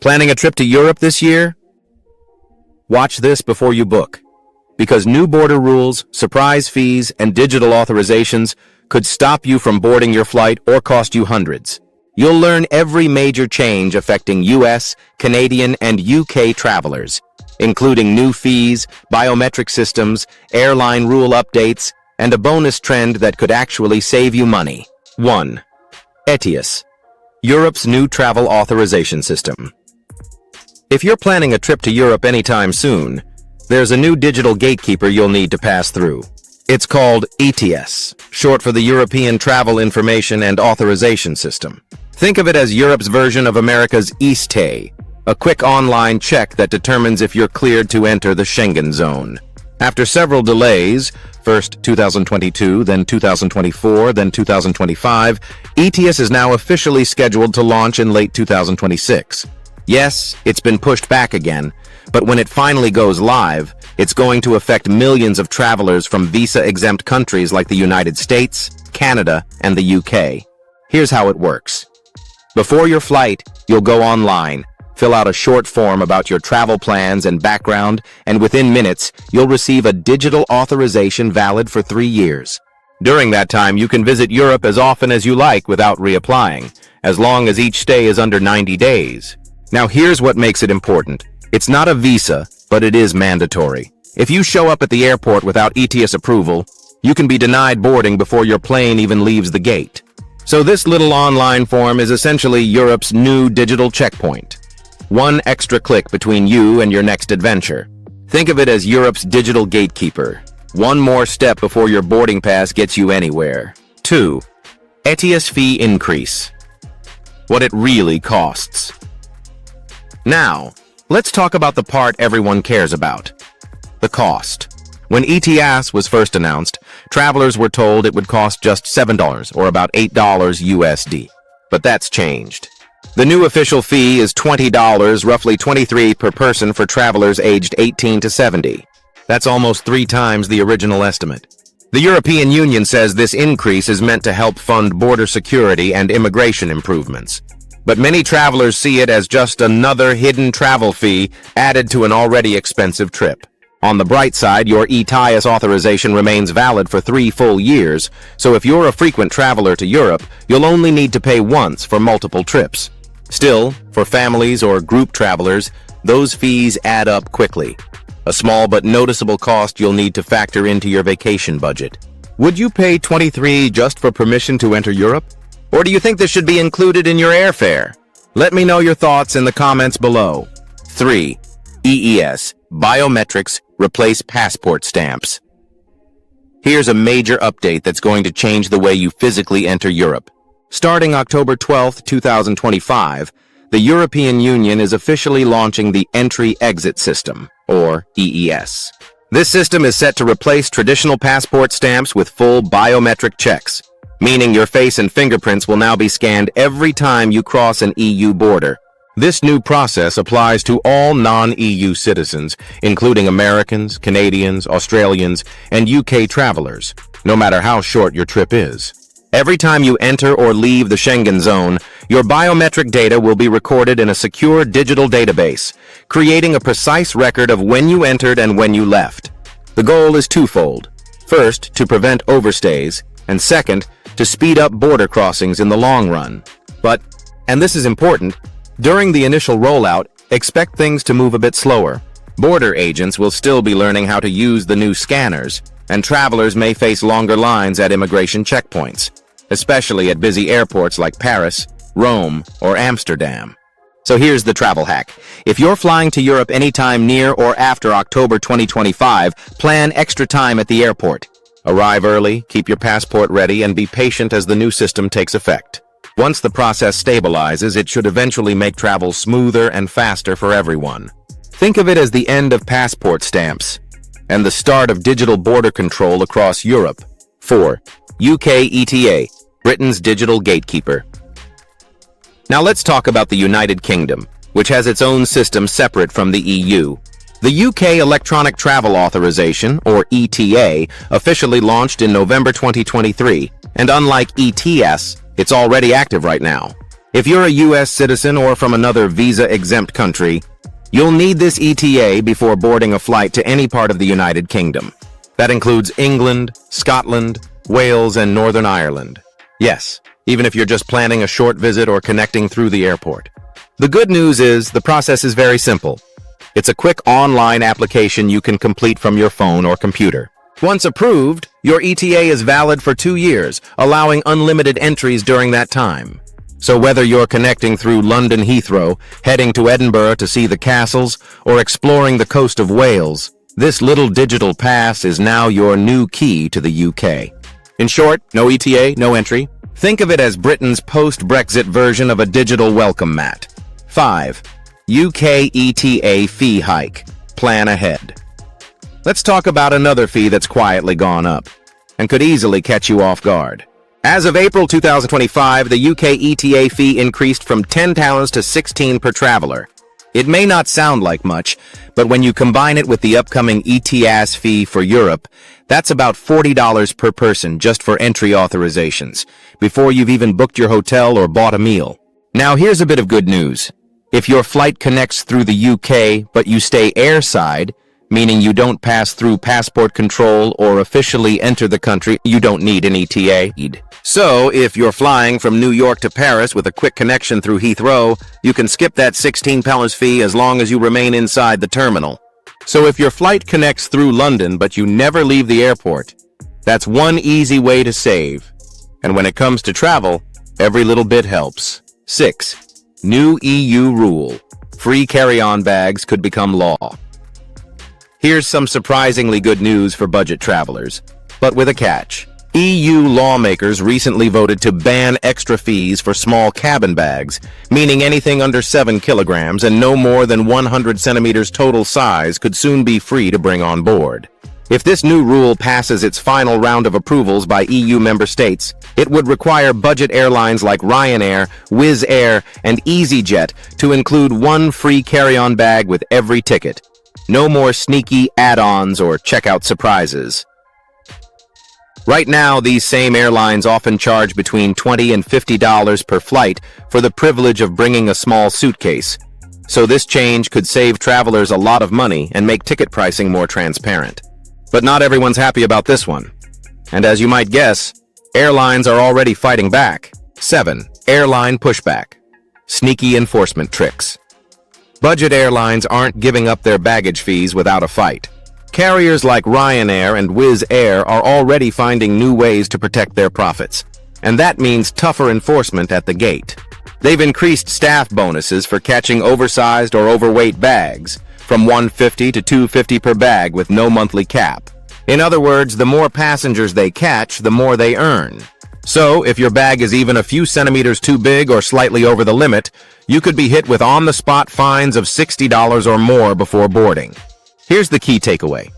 Planning a trip to Europe this year? Watch this before you book, because new border rules, surprise fees, and digital authorizations could stop you from boarding your flight or cost you hundreds. You'll learn every major change affecting US, Canadian, and UK travelers, including new fees, biometric systems, airline rule updates, and a bonus trend that could actually save you money. 1. ETIAS, Europe's new travel authorization system. If you're planning a trip to Europe anytime soon, there's a new digital gatekeeper you'll need to pass through. It's called ETIAS, short for the European Travel Information and Authorization System. Think of it as Europe's version of America's ETA, a quick online check that determines if you're cleared to enter the Schengen zone. After several delays, first 2022, then 2024, then 2025, ETIAS is now officially scheduled to launch in late 2026. Yes, it's been pushed back again, but when it finally goes live, it's going to affect millions of travelers from visa-exempt countries like the United States, Canada, and the UK. Here's how it works. Before your flight, you'll go online, fill out a short form about your travel plans and background, and within minutes, you'll receive a digital authorization valid for 3 years. During that time, you can visit Europe as often as you like without reapplying, as long as each stay is under 90 days. Now here's what makes it important. It's not a visa, but it is mandatory. If you show up at the airport without ETIAS approval, you can be denied boarding before your plane even leaves the gate. So this little online form is essentially Europe's new digital checkpoint. One extra click between you and your next adventure. Think of it as Europe's digital gatekeeper. One more step before your boarding pass gets you anywhere. 2. ETIAS fee increase. What it really costs. Now, let's talk about the part everyone cares about. The cost. When ETIAS was first announced, travelers were told it would cost just $7 or about $8 USD. But that's changed. The new official fee is $20, roughly $23 per person for travelers aged 18 to 70. That's almost 3 times the original estimate. The European Union says this increase is meant to help fund border security and immigration improvements. But many travelers see it as just another hidden travel fee added to an already expensive trip. On the bright side, your ETIAS authorization remains valid for 3 full years, so if you're a frequent traveler to Europe, you'll only need to pay once for multiple trips. Still, for families or group travelers, those fees add up quickly. A small but noticeable cost you'll need to factor into your vacation budget. Would you pay $23 just for permission to enter Europe? Or do you think this should be included in your airfare? Let me know your thoughts in the comments below. 3. EES, biometrics, replace passport stamps. Here's a major update that's going to change the way you physically enter Europe. Starting October 12, 2025, the European Union is officially launching the Entry-Exit System, or EES. This system is set to replace traditional passport stamps with full biometric checks, meaning your face and fingerprints will now be scanned every time you cross an EU border. This new process applies to all non-EU citizens, including Americans, Canadians, Australians, and UK travelers, no matter how short your trip is. Every time you enter or leave the Schengen zone, your biometric data will be recorded in a secure digital database, creating a precise record of when you entered and when you left. The goal is twofold. First, to prevent overstays, and second, to speed up border crossings in the long run. But, and this is important, during the initial rollout, expect things to move a bit slower. Border agents will still be learning how to use the new scanners, and travelers may face longer lines at immigration checkpoints, especially at busy airports like Paris, Rome, or Amsterdam. So here's the travel hack. If you're flying to Europe anytime near or after October 2025, plan extra time at the airport. Arrive early, keep your passport ready, and be patient as the new system takes effect. Once the process stabilizes, it should eventually make travel smoother and faster for everyone. Think of it as the end of passport stamps and the start of digital border control across Europe. 4. UK ETA, Britain's digital gatekeeper. Now let's talk about the United Kingdom, which has its own system separate from the EU. The UK Electronic Travel Authorization, or ETA, officially launched in November 2023, and unlike ETIAS, it's already active right now. If you're a US citizen or from another visa-exempt country, you'll need this ETA before boarding a flight to any part of the United Kingdom. That includes England, Scotland, Wales, and Northern Ireland. Yes, even if you're just planning a short visit or connecting through the airport. The good news is the process is very simple. It's a quick online application you can complete from your phone or computer. Once approved, your ETA is valid for 2 years, allowing unlimited entries during that time. So whether you're connecting through London Heathrow, heading to Edinburgh to see the castles, or exploring the coast of Wales, this little digital pass is now your new key to the UK. In short, no ETA, no entry. Think of it as Britain's post-Brexit version of a digital welcome mat. 5. UK ETA fee hike. Plan ahead. Let's talk about another fee that's quietly gone up and could easily catch you off guard. As of April 2025, the UK ETA fee increased from £10 to £16 per traveler. It may not sound like much, but when you combine it with the upcoming ETIAS fee for Europe, that's about $40 per person just for entry authorizations, before you've even booked your hotel or bought a meal. Now here's a bit of good news. If your flight connects through the UK, but you stay airside, meaning you don't pass through passport control or officially enter the country, you don't need an ETA. So, if you're flying from New York to Paris with a quick connection through Heathrow, you can skip that £16 fee as long as you remain inside the terminal. So if your flight connects through London but you never leave the airport, that's one easy way to save. And when it comes to travel, every little bit helps. 6. New EU rule. Free carry-on bags could become law. Here's some surprisingly good news for budget travelers, but with a catch. EU lawmakers recently voted to ban extra fees for small cabin bags, meaning anything under 7 kilograms and no more than 100 centimeters total size could soon be free to bring on board. If this new rule passes its final round of approvals by EU member states, it would require budget airlines like Ryanair, Wizz Air, and EasyJet to include one free carry-on bag with every ticket. No more sneaky add-ons or checkout surprises. Right now, these same airlines often charge between $20 and $50 per flight for the privilege of bringing a small suitcase. So this change could save travelers a lot of money and make ticket pricing more transparent. But not everyone's happy about this one. And as you might guess, airlines are already fighting back. 7. Airline pushback. Sneaky enforcement tricks. Budget airlines aren't giving up their baggage fees without a fight. Carriers like Ryanair and Wizz Air are already finding new ways to protect their profits, and that means tougher enforcement at the gate. They've increased staff bonuses for catching oversized or overweight bags, from $150 to $250 per bag with no monthly cap. In other words, the more passengers they catch, the more they earn. So, if your bag is even a few centimeters too big or slightly over the limit, you could be hit with on-the-spot fines of $60 or more before boarding. Here's the key takeaway.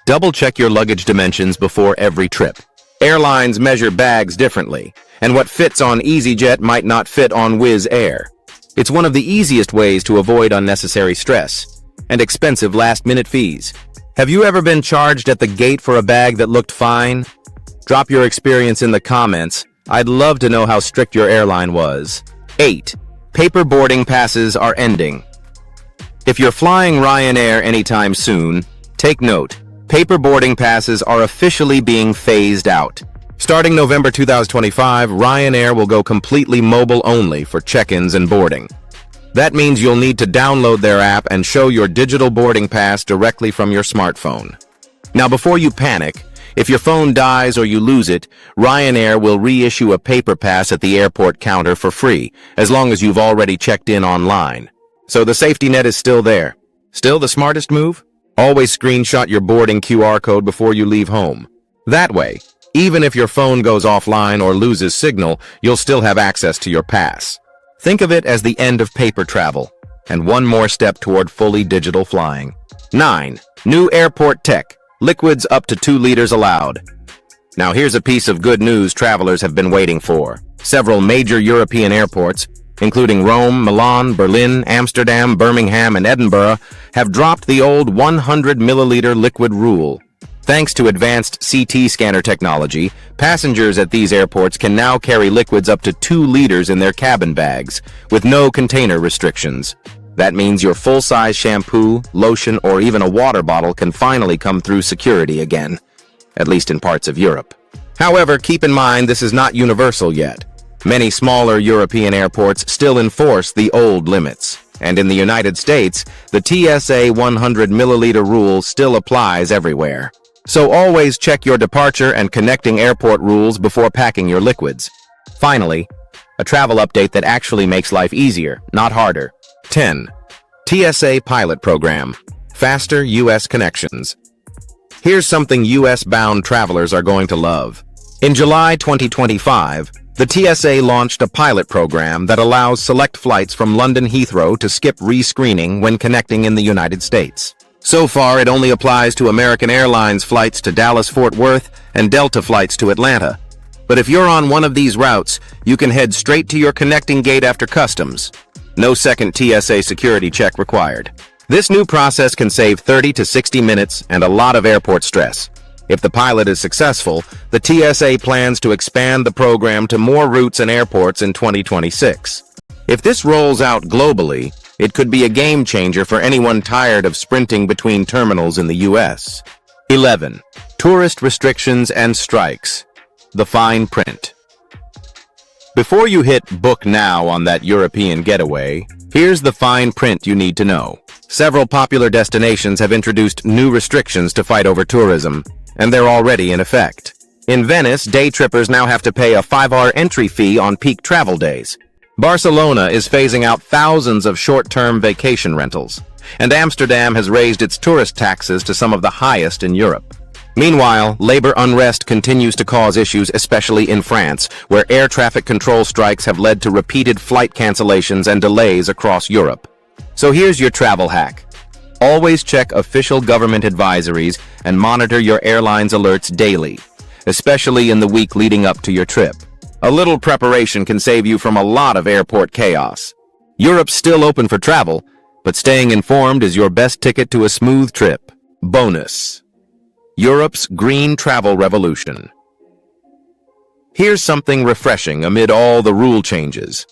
Double-check your luggage dimensions before every trip. Airlines measure bags differently, and what fits on EasyJet might not fit on Wizz Air. It's one of the easiest ways to avoid unnecessary stress and expensive last-minute fees. Have you ever been charged at the gate for a bag that looked fine? Drop your experience in the comments. I'd love to know how strict your airline was. 8. Paper boarding passes are ending. If you're flying Ryanair anytime soon, take note. Paper boarding passes are officially being phased out. Starting November 2025, Ryanair will go completely mobile only for check-ins and boarding. That means you'll need to download their app and show your digital boarding pass directly from your smartphone. Now, before you panic, if your phone dies or you lose it, Ryanair will reissue a paper pass at the airport counter for free, as long as you've already checked in online. So the safety net is still there. Still the smartest move? Always screenshot your boarding QR code before you leave home. That way, even if your phone goes offline or loses signal, you'll still have access to your pass. Think of it as the end of paper travel, and one more step toward fully digital flying. 9. New airport tech. Liquids up to 2 liters allowed. Now here's a piece of good news travelers have been waiting for. Several major European airports, including Rome, Milan, Berlin, Amsterdam, Birmingham, and Edinburgh, have dropped the old 100 milliliter liquid rule. Thanks to advanced CT scanner technology, passengers at these airports can now carry liquids up to 2 liters in their cabin bags, with no container restrictions. That means your full-size shampoo, lotion, or even a water bottle can finally come through security again, at least in parts of Europe. However, keep in mind this is not universal yet. Many smaller European airports still enforce the old limits. And in the United States, the TSA 100 milliliter rule still applies everywhere. So always check your departure and connecting airport rules before packing your liquids. Finally, a travel update that actually makes life easier, not harder. 10. TSA Pilot Program. Faster U.S. connections. Here's something U.S.-bound travelers are going to love. In July 2025, the TSA launched a pilot program that allows select flights from London Heathrow to skip rescreening when connecting in the United States. So far, it only applies to American Airlines flights to Dallas-Fort Worth and Delta flights to Atlanta. But if you're on one of these routes, you can head straight to your connecting gate after customs. No second TSA security check required. This new process can save 30 to 60 minutes and a lot of airport stress. If the pilot is successful, the TSA plans to expand the program to more routes and airports in 2026. If this rolls out globally, it could be a game changer for anyone tired of sprinting between terminals in the U.S. 11. Tourist restrictions and strikes. The fine print. Before you hit book now on that European getaway, here's the fine print you need to know. Several popular destinations have introduced new restrictions to fight over tourism, and they're already in effect. In Venice, day trippers now have to pay a 5 hour entry fee on peak travel days. Barcelona is phasing out thousands of short-term vacation rentals, and Amsterdam has raised its tourist taxes to some of the highest in Europe. Meanwhile, labor unrest continues to cause issues, especially in France, where air traffic control strikes have led to repeated flight cancellations and delays across Europe. So here's your travel hack. Always check official government advisories and monitor your airline's alerts daily, especially in the week leading up to your trip. A little preparation can save you from a lot of airport chaos. Europe's still open for travel, but staying informed is your best ticket to a smooth trip. Bonus. Europe's green travel revolution. Here's something refreshing amid all the rule changes.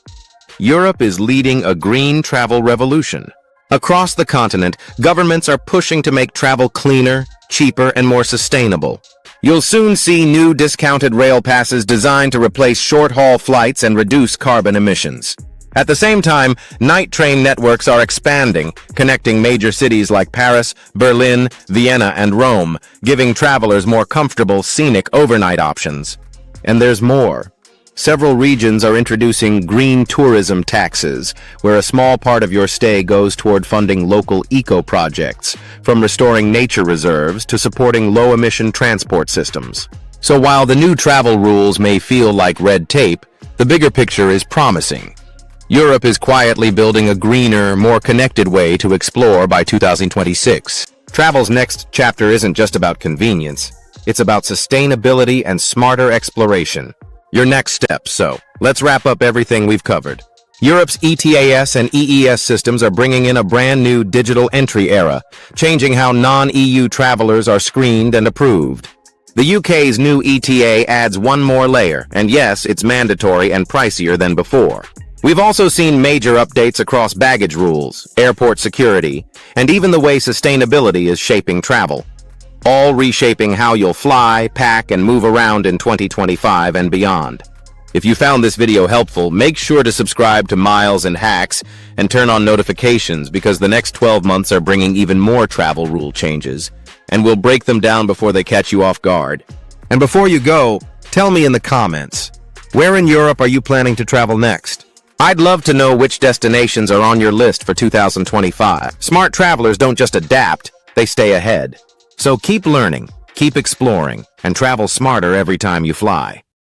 Europe is leading a green travel revolution. Across the continent, governments are pushing to make travel cleaner, cheaper, and more sustainable. You'll soon see new discounted rail passes designed to replace short-haul flights and reduce carbon emissions. At the same time, night train networks are expanding, connecting major cities like Paris, Berlin, Vienna, and Rome, giving travelers more comfortable, scenic overnight options. And there's more. Several regions are introducing green tourism taxes, where a small part of your stay goes toward funding local eco-projects, from restoring nature reserves to supporting low-emission transport systems. So while the new travel rules may feel like red tape, the bigger picture is promising. Europe is quietly building a greener, more connected way to explore by 2026. Travel's next chapter isn't just about convenience, it's about sustainability and smarter exploration. Your next step, so let's wrap up everything we've covered. Europe's ETIAS and EES systems are bringing in a brand new digital entry era, changing how non-EU travelers are screened and approved. The UK's new ETA adds one more layer, and yes, it's mandatory and pricier than before. We've also seen major updates across baggage rules, airport security, and even the way sustainability is shaping travel. All reshaping how you'll fly, pack, and move around in 2025 and beyond. If you found this video helpful, make sure to subscribe to MilesAndHacks and turn on notifications because the next 12 months are bringing even more travel rule changes, and we'll break them down before they catch you off guard. And before you go, tell me in the comments, where in Europe are you planning to travel next? I'd love to know which destinations are on your list for 2025. Smart travelers don't just adapt, they stay ahead. So keep learning, keep exploring, and travel smarter every time you fly.